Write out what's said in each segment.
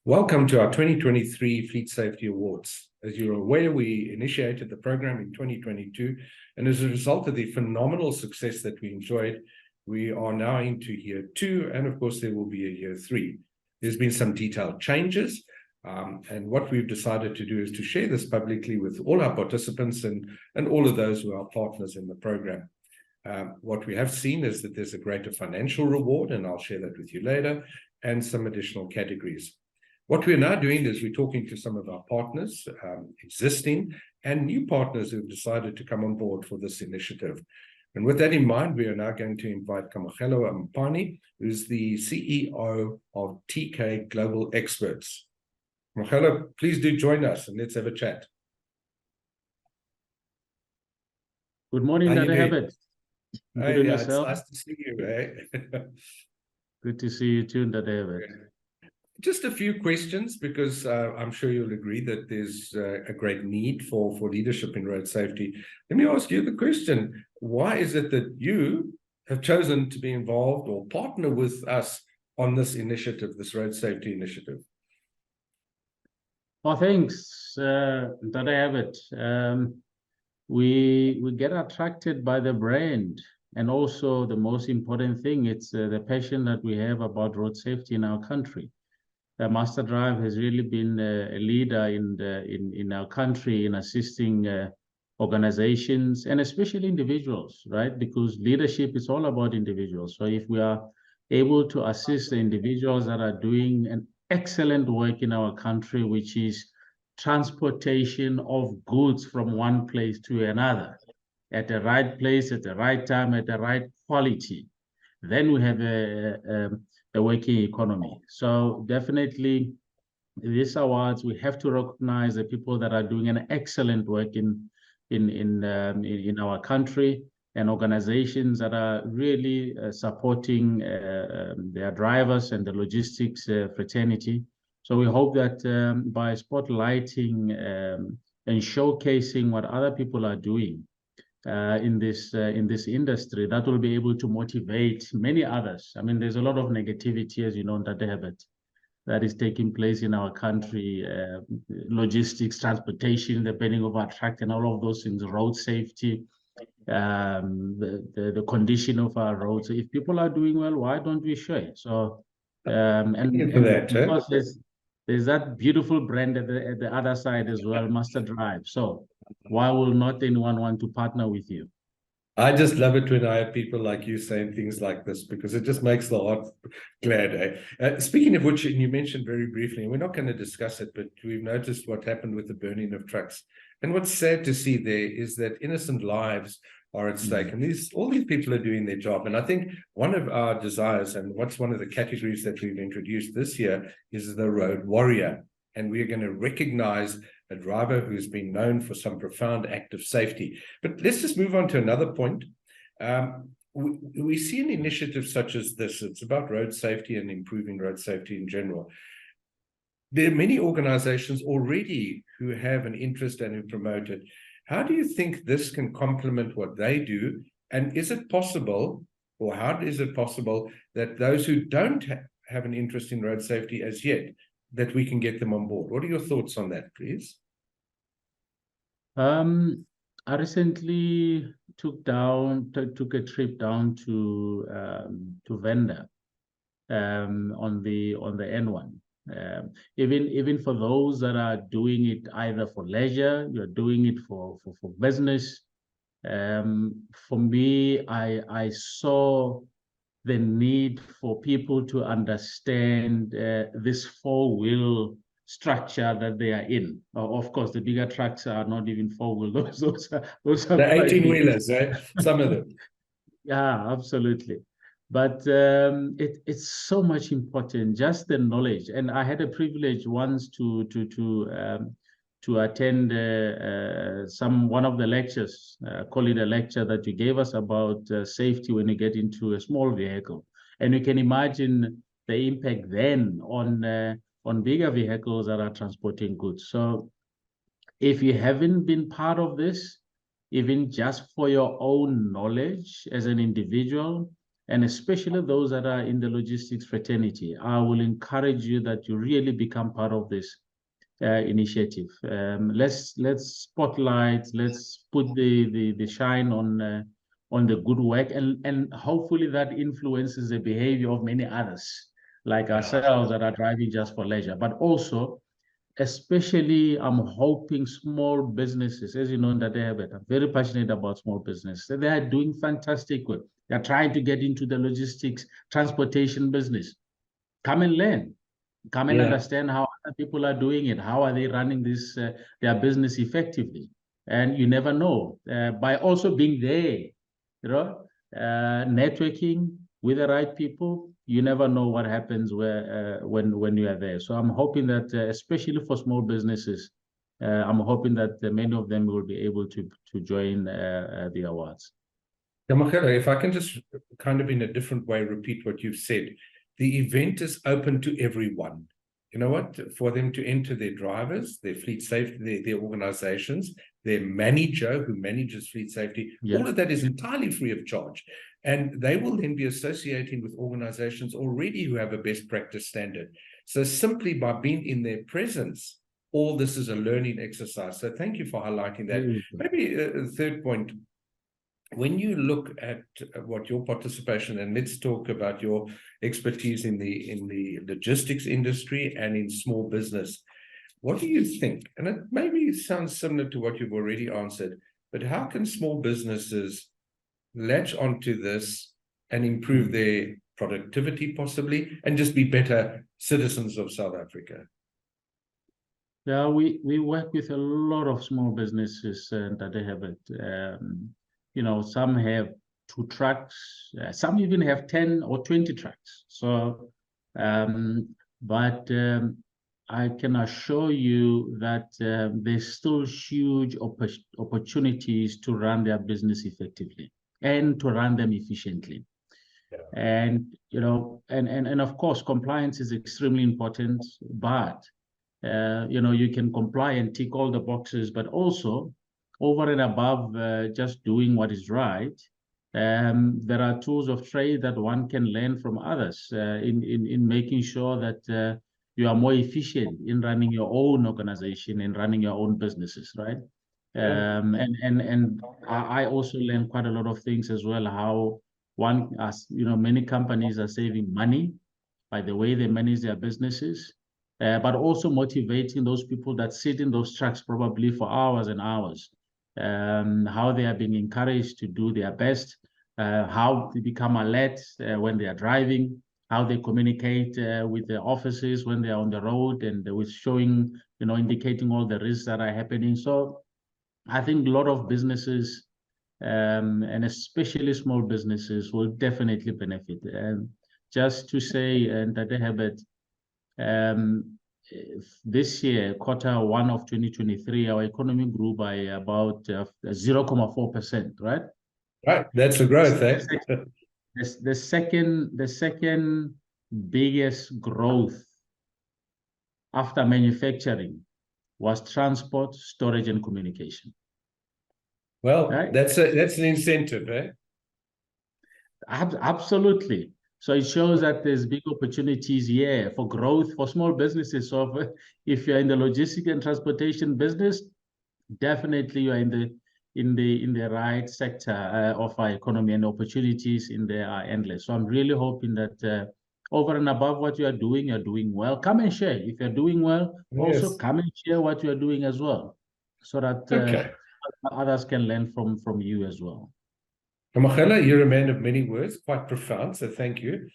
Welcome to our 2023 Fleet Safety Awards. As you're aware, we initiated the program in 2022, and as a result of the phenomenal success that we enjoyed, we are now into year 2, and of course there will be a year 3. There's been some detailed changes, and what we've decided to do is to share this publicly with all our participants and all of those who are partners in the program. What we have seen is that there's a greater financial reward, and I'll share that with you later, and some additional categories. What we're now doing is we're talking to some of our partners, existing and new partners who've decided to come on board for this initiative. And with that in mind, we are now going to invite Kamogelo Mampane, who's the CEO of TK Global Experts. Kamogelo, please do join us and let's have a chat. Good morning, Dr. Herbert. Hey, yeah, it's nice to see you, eh? Good to see you too, Dr. Herbert. Just a few questions, because I'm sure you'll agree that there's a great need for leadership in road safety. Let me ask you the question. Why is it that you have chosen to be involved or partner with us on this initiative, this road safety initiative? Well, thanks, Dr. Herbert. We get attracted by the brand, and also the most important thing, it's the passion that we have about road safety in our country. MasterDrive has really been a leader in our country in assisting organizations and especially individuals, right? Because leadership is all about individuals. So if we are able to assist the individuals that are doing an excellent work in our country, which is transportation of goods from one place to another, at the right place, at the right time, at the right quality, then we have a working economy. So definitely these awards, we have to recognize the people that are doing an excellent work in our country, and organizations that are really supporting their drivers and the logistics fraternity. So we hope that by spotlighting and showcasing what other people are doing in this industry, that will be able to motivate many others. I mean, there's a lot of negativity, as you know, Dr. Herbert, that is taking place in our country, logistics, transportation, the banning of our truck and all of those things, road safety, the condition of our roads. So if people are doing well, why don't we share? So of course, there's that beautiful brand at the other side as well, MasterDrive. So why will not anyone want to partner with you? I just love it when I have people like you saying things like this, because it just makes the heart glad. Speaking of which, and you mentioned very briefly, and we're not going to discuss it, but we've noticed what happened with the burning of trucks. And what's sad to see there is that innocent lives are at stake. And all these people are doing their job. And I think one of our desires, and what's one of the categories that we've introduced this year, is the road warrior. And we're going to recognize a driver who's been known for some profound act of safety. But let's just move on to another point. We see an initiative such as this. It's about road safety and improving road safety in general. There are many organizations already who have an interest and who promote it. How do you think this can complement what they do? And is it possible, or how is it possible, that those who don't have an interest in road safety as yet, that we can get them on board? What are your thoughts on that, please? I recently took a trip down to Venda on the N1. Even for those that are doing it either for leisure, you're doing it for business. For me, I saw the need for people to understand this four-wheel structure that they are in. Of course, the bigger trucks are not even four-wheel. Those are the 18-wheelers, right? Some of them. Yeah, absolutely. But it's so much important, just the knowledge. And I had a privilege once to attend one of the lectures, call it a lecture, that you gave us about safety when you get into a small vehicle. And you can imagine the impact then on bigger vehicles that are transporting goods. So if you haven't been part of this, even just for your own knowledge as an individual, and especially those that are in the logistics fraternity, I will encourage you that you really become part of this initiative. Let's spotlight, let's put the shine on the good work, and hopefully that influences the behavior of many others like ourselves that are driving just for leisure. But also, especially, I'm hoping small businesses, as you know, that I'm very passionate about small business. They are doing fantastic work. They're trying to get into the logistics, transportation business. Come and learn. Come and understand how other people are doing it. How are they running this their business effectively? And you never know. By also being there, networking with the right people, you never know what happens when you are there. So I'm hoping that, especially for small businesses, I'm hoping that many of them will be able to join the awards. Kamogelo, if I can just kind of in a different way repeat what you've said, the event is open to everyone. You know what? For them to enter their drivers, their fleet safety, their organizations, their manager who manages fleet safety, all of that is entirely free of charge. And they will then be associating with organizations already who have a best practice standard. So simply by being in their presence, all this is a learning exercise. So thank you for highlighting that. Maybe a third point. When you look at what your participation, and let's talk about your expertise in the logistics industry and in small business, what do you think? And it maybe sounds similar to what you've already answered, but how can small businesses latch onto this and improve their productivity possibly, and just be better citizens of South Africa? Yeah, we work with a lot of small businesses that they have it. Some have 2 trucks, some even have 10 or 20 trucks. So, but I can assure you that there's still huge opportunities to run their business effectively and to run them efficiently. And, and of course, compliance is extremely important, but, you can comply and tick all the boxes, but also over and above just doing what is right, there are tools of trade that one can learn from others in making sure that you are more efficient in running your own organization and running your own businesses, right? And I also learned quite a lot of things as well, how many companies are saving money by the way they manage their businesses, but also motivating those people that sit in those trucks probably for hours and hours, how they are being encouraged to do their best, how they become alert when they are driving, how they communicate with the officers when they are on the road, and with showing, indicating all the risks that are happening. So I think a lot of businesses, and especially small businesses, will definitely benefit. Just to say that they have it, this year, Q1 of 2023, our economy grew by about 0.4%, right? Right, that's a growth, eh? The second biggest growth after manufacturing was transport, storage, and communication. Well, right? That's an incentive, eh? Absolutely. So it shows that there's big opportunities here for growth for small businesses. So if you're in the logistics and transportation business, definitely you are in the right sector of our economy, and opportunities in there are endless. So I'm really hoping that over and above what you're doing well. Come and share. If you're doing well, also come and share what you're doing as well, so that others can learn from you as well. Kamogelo, you're a man of many words, quite profound, so thank you.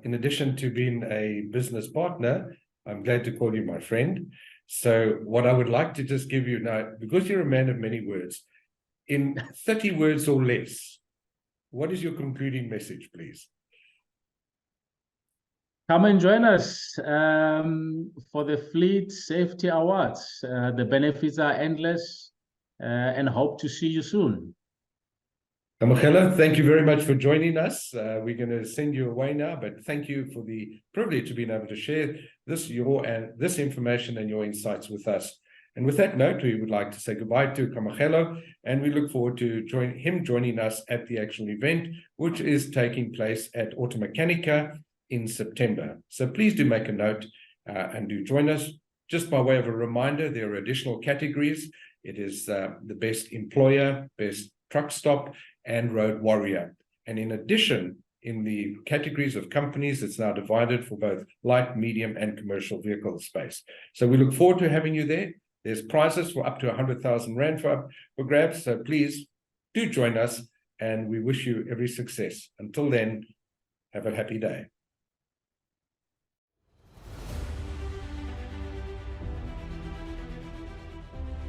In addition to being a business partner, I'm glad to call you my friend. So what I would like to just give you now, because you're a man of many words, in 30 words or less, what is your concluding message, please? Come and join us for the Fleet Safety Awards. The benefits are endless, and hope to see you soon. Kamogelo, thank you very much for joining us. We're going to send you away now, but thank you for the privilege of being able to share this information and your insights with us. And with that note, we would like to say goodbye to Kamogelo, and we look forward to joining us at the actual event, which is taking place at Automechanica in September. So please do make a note and do join us. Just by way of a reminder, there are additional categories. It is the best employer, best truck stop, and road warrior. And in addition, in the categories of companies, it's now divided for both light, medium, and commercial vehicle space. So we look forward to having you there. There's prizes for up to 100,000 Rand for grabs. So please do join us, and we wish you every success. Until then, have a happy day.